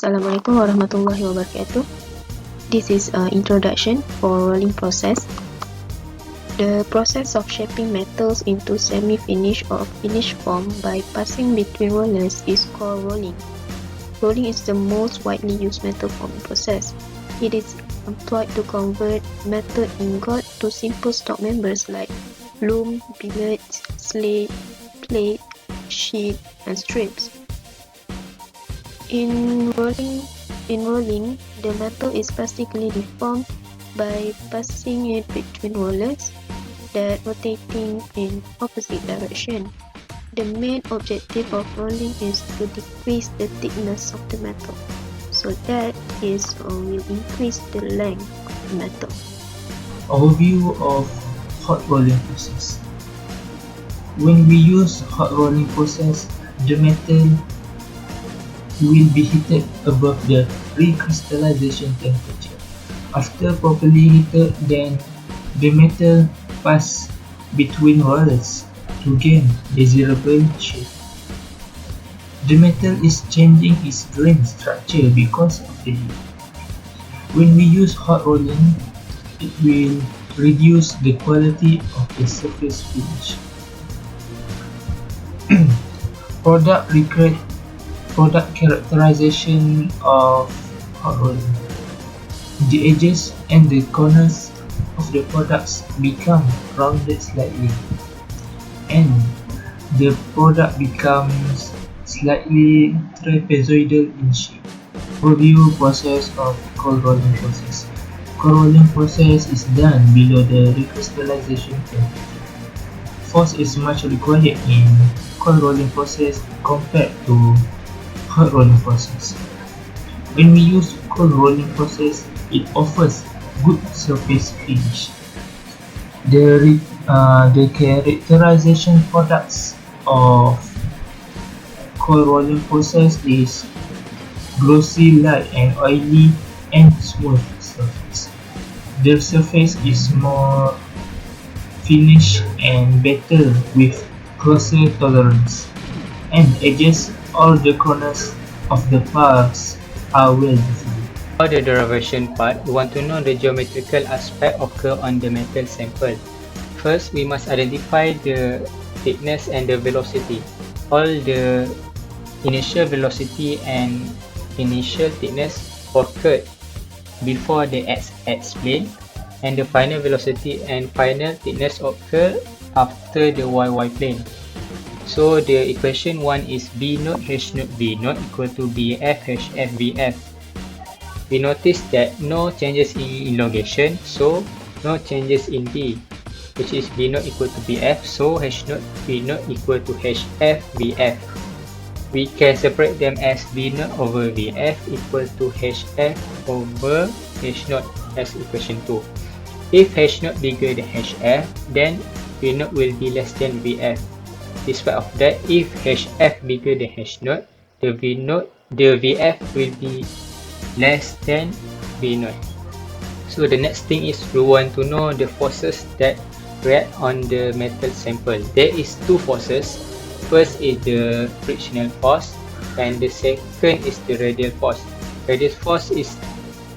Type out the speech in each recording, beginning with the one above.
Assalamualaikum warahmatullahi wabarakatuh. This is an introduction for rolling process. The process of shaping metals into semi-finished or finished form by passing between rollers is called rolling. Rolling is the most widely used metal forming process. It is employed to convert metal ingot to simple stock members like loom, billets, slate, plate, sheet, and strips. In rolling, the metal is plastically deformed by passing it between rollers that rotating in opposite direction. The main objective of rolling is to decrease the thickness of the metal, so that will increase the length of the metal. Overview of hot rolling process. When we use hot rolling process, the metal will be heated above the recrystallization temperature. After properly heated, then the metal pass between rollers to gain desirable shape. The metal is changing its grain structure because of the heat. When we use hot rolling, it will reduce the quality of the surface finish. Product characterization of hot rolling. The edges and the corners of the products become rounded slightly, and the product becomes slightly trapezoidal in shape. Review process of cold rolling process. Cold rolling process is done below the recrystallization temperature. Force is much required in cold rolling process compared to hot rolling process. When we use cold rolling process, it offers good surface finish. The characterization products of cold rolling process is glossy, light and oily, and smooth surface. The surface is more finish and better with closer tolerance, and edges all the corners of the parts are well defined. For the derivation part, we want to know the geometrical aspect occur on the metal sample. First, we must identify the thickness and the velocity. All the initial velocity and initial thickness occurred before the x plane, and the final velocity and final thickness occur after the y plane. So the equation 1 is B naught H naught V naught equal to BF HF VF. We notice that no changes in elongation, so no changes in B, which is B naught equal to BF, so H naught V naught equal to HF VF. We can separate them as B naught over VF equal to HF over H naught as equation 2. If H naught bigger than HF, then V naught will be less than VF. Despite of that, if HF bigger than H naught, the VF will be less than V naught. So the next thing is we want to know the forces that react on the metal sample. There is two forces. First is the frictional force, and the second is the radial force. Radial force is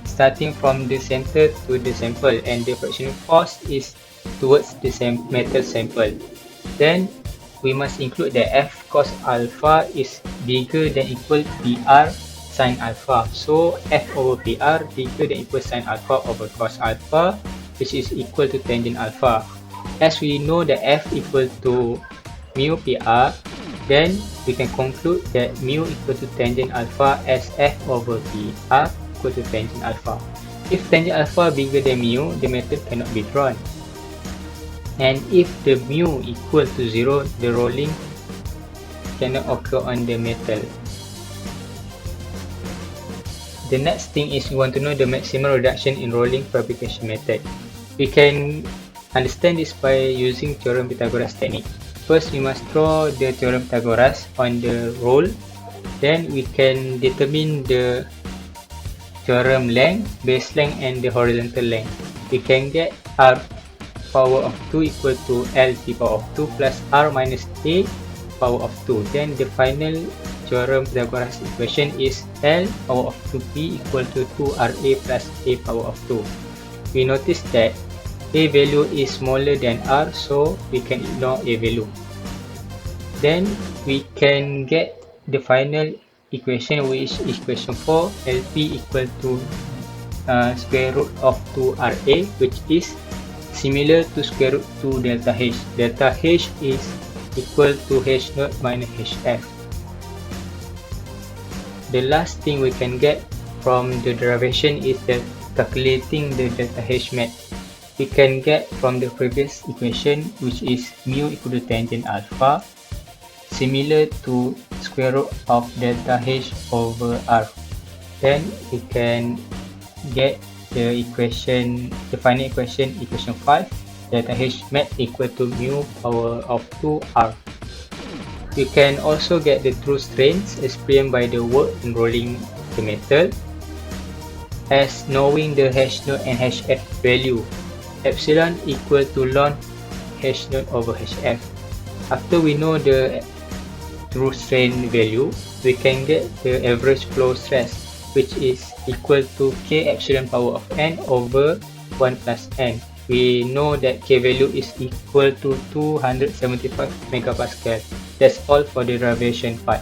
starting from the center to the sample, and the frictional force is towards the metal sample. Then we must include that F cos alpha is bigger than equal PR sin alpha. So F over PR bigger than equal sin alpha over cos alpha, which is equal to tangent alpha. As we know that F equal to mu PR, then we can conclude that mu equal to tangent alpha as F over PR equal to tangent alpha. If tangent alpha bigger than mu, the metal cannot be drawn. And if the mu equal to 0, the rolling cannot occur on the metal. The next thing is we want to know the maximum reduction in rolling fabrication method. We can understand this by using theorem Pythagoras technique. First, we must draw the theorem Pythagoras on the roll. Then we can determine the theorem length, base length and the horizontal length. We can get R power of 2 equal to L T power of 2 plus R minus A power of 2. Then the final theorem Pythagoras equation is L power of 2p equal to 2RA plus A power of 2. We notice that A value is smaller than R, so we can ignore A value. Then we can get the final equation, which is equation 4, LP equal to square root of 2RA, which is similar to square root 2 delta H. Delta H is equal to H naught minus HF. The last thing we can get from the derivation is that calculating the delta H mat. We can get from the previous equation, which is mu equal to tangent alpha, similar to square root of delta H over R. Then we can get the equation, the final equation, equation 5, delta H mat equal to mu power of 2R. You can also get the true strains explained by the work in rolling the metal, as knowing the H naught and HF value. Epsilon equal to ln H naught over HF. After we know the true strain value, we can get the average flow stress, which is equal to K epsilon power of n over 1 plus n. We know that K value is equal to 275 megapascal. That's all for the derivation part.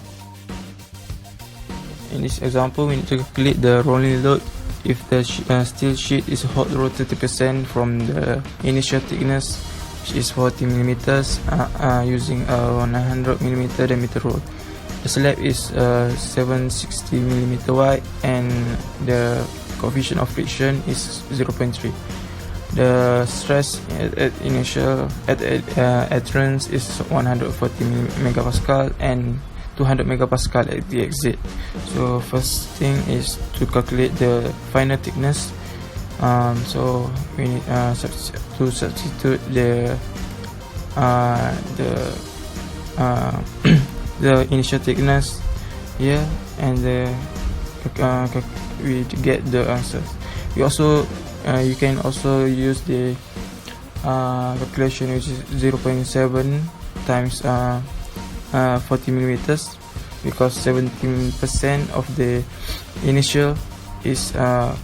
In this example, we need to calculate the rolling load if the steel sheet is hot rolled 30% from the initial thickness, which is 40 mm, using a 100 mm diameter roll. The slab is 760 mm wide and the coefficient of friction is 0.3. The stress at initial entrance is 140 megapascal and 200 megapascal at the exit. So first thing is to calculate the final thickness. So we need to substitute the the initial thickness here, and we get the answers. We also you can also use the calculation, which is 0.7 times 40 millimeters, because 17% of the initial is the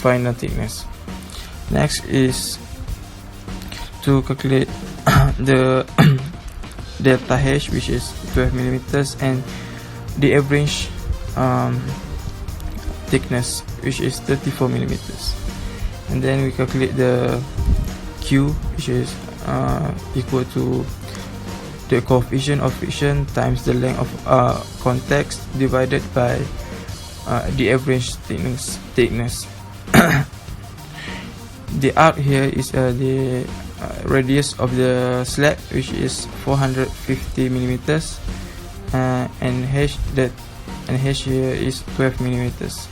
final thickness. Next is to calculate the delta H, which is 12 millimeters, and the average thickness, which is 34 millimeters. And then we calculate the Q, which is equal to the coefficient of friction times the length of contacts divided by the average thickness. The arc here is the radius of the slab, which is 450 millimeters, and H here is 12 millimeters.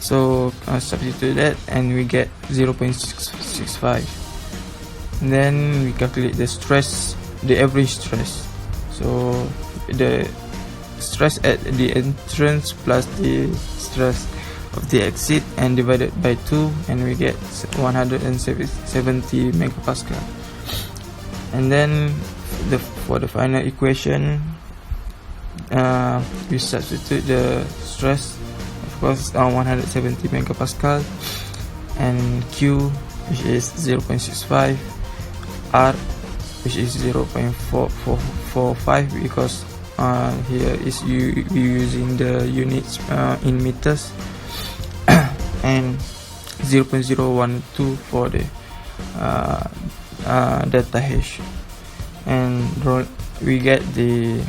So substitute that and we get 0.665. Then we calculate the stress, the average stress. So the stress at the entrance plus the stress of the exit and divided by 2, and we get 170 megapascal. And then for the final equation, we substitute the stress, of course, 170 megapascal, and Q, which is 0.65, R, which is 0.445, because here is you using the units in meters, and 0.012 for the delta H. And we get the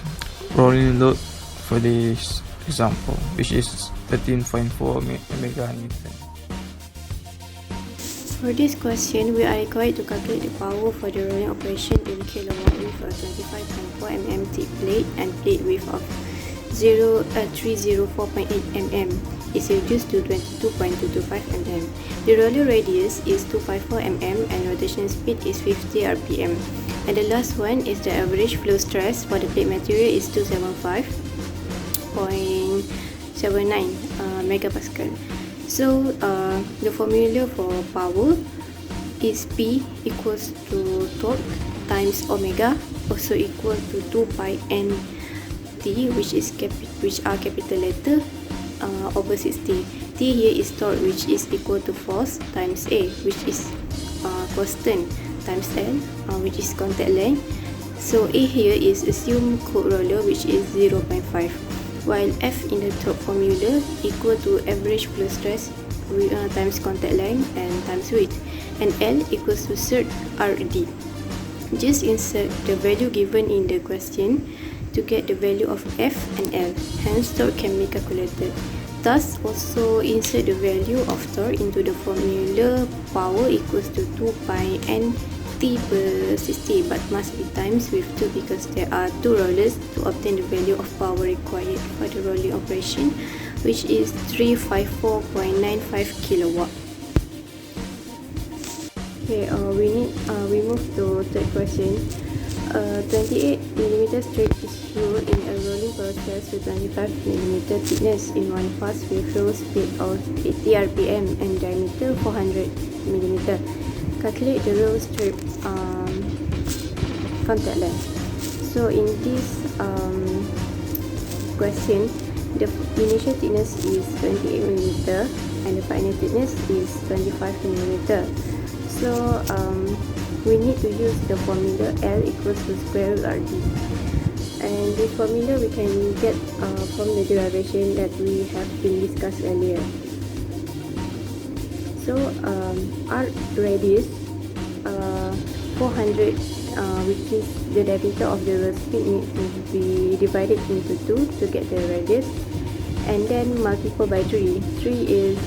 rolling load for this example, which is 13.4 meganewton. For this question, we are required to calculate the power for the rolling operation in kilowatt with a 25.4 mm tip plate and plate width of 304.8 mm is reduced to 22.225 mm. The roller radius is 254 mm and rotation speed is 50 rpm. And the last one is the average flow stress for the plate material is 275.79 megapascal. So the formula for power is P equals to torque times omega, also equal to 2 pi n T, which are capital letter, over 60. T here is torque, which is equal to force times A, which is constant, times L, which is contact length. So A here is assumed cold roller, which is 0.5, while F in the top formula equal to average flow stress times contact length and times width, and L equals to surd RD. Just insert the value given in the question to get the value of F and L, hence torque can be calculated. Thus, also insert the value of torque into the formula power equals to 2 pi n T per 60, but must be times with 2 because there are 2 rollers to obtain the value of power required for the rolling operation, which is 354.95 kilowatt. Okay, we move to third question. 28mm strip is used in a rolling process with 25mm thickness in one pass with flow speed of 80 rpm and diameter 400mm. Calculate the roll strip contact length. So in this question, the initial thickness is 28mm and the final thickness is 25mm. So we need to use the formula L equals to square root RD, and this formula we can get from the derivation that we have been discussed earlier. So R radius 400, which is the diameter of the roll speed, needs to be divided into 2 to get the radius, and then multiple by 3. 3 is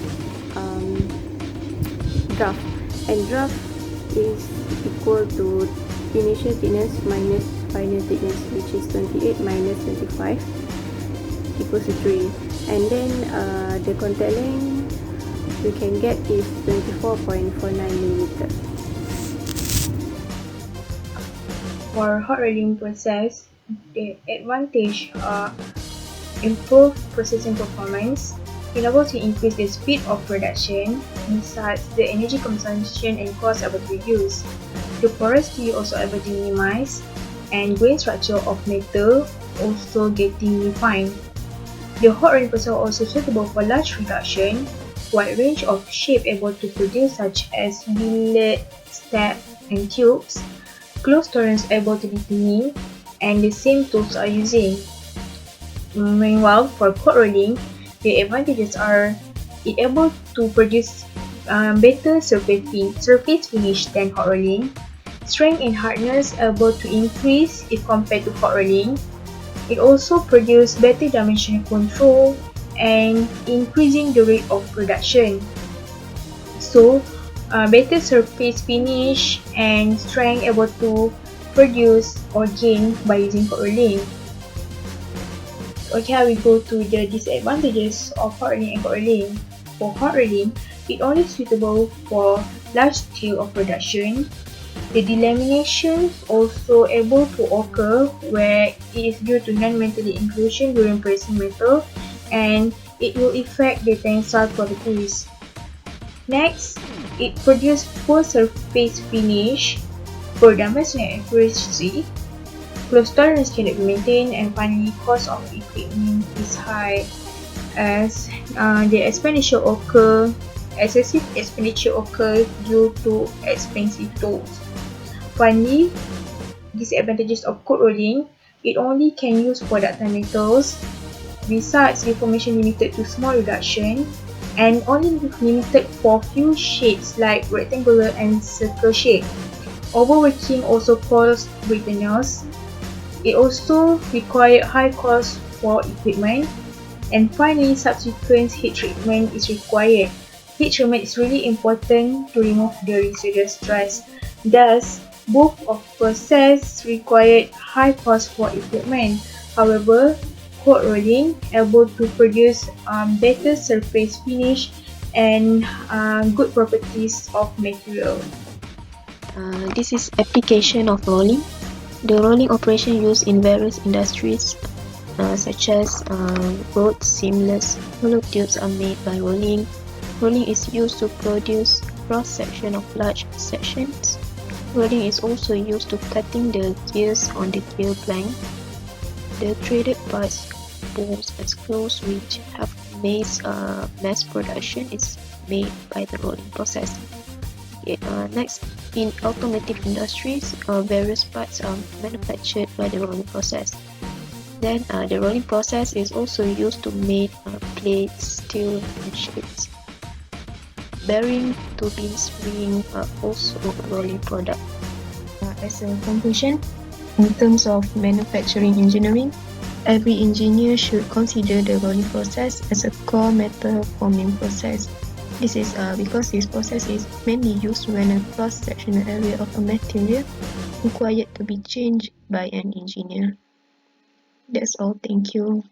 draft, and draft is equal to initial thickness minus final thickness, which is 28 minus 25 equals to 3, and then the contact length we can get is 24.49mm. For hot rolling process, the advantage are improved processing performance, able to increase the speed of production, besides the energy consumption and cost able to reduce. The porosity also able to minimize, and grain structure of metal also getting refined. The hot rolling process also suitable for large reduction, wide range of shape able to produce such as billet, step, and tubes. Close tolerance able to determine, and the same tools are using. Meanwhile, for cold rolling, the advantages are it able to produce better surface finish than hot rolling. Strength and hardness able to increase if compared to hot rolling. It also produces better dimensional control and increasing the rate of production. So, better surface finish and strength able to produce or gain by using hot rolling. Okay, we go to the disadvantages of hot rolling and cold rolling. For hot rolling, it only suitable for large scale of production. The delamination also able to occur where it is due to non-metallic inclusion during pressing metal, and it will affect the tensile properties. Next, it produces poor surface finish, poor dimensional accuracy, close tolerance cannot be maintained, and finally cost of equipment is high as the excessive expenditure occurs due to expensive tools. Finally, disadvantages of cold rolling, it only can use for ductile metals, besides deformation limited to small reduction, and only limited for few shapes like rectangular and circle shape. Overworking also causes breakdowns. It also requires high cost for equipment, and finally subsequent heat treatment is required. Heat treatment is really important to remove the residual stress. Thus, both of process required high cost for equipment. However, cold rolling able to produce better surface finish and good properties of material. This is application of rolling. The rolling operation used in various industries such as road, seamless, hollow tubes are made by rolling. Rolling is used to produce cross-section of large sections. Rolling is also used to cutting the gears on the gear plank. The traded parts, bolts and screws which have mass production is made by the rolling process. Okay, next, in automotive industries, various parts are manufactured by the rolling process. Then the rolling process is also used to make plates, steel and sheets. Bearing, turbines, ring are also a rolling product. As a conclusion, in terms of manufacturing engineering, every engineer should consider the rolling process as a core metal forming process. This is because this process is mainly used when a cross-sectional area of a material required to be changed by an engineer. That's all. Thank you.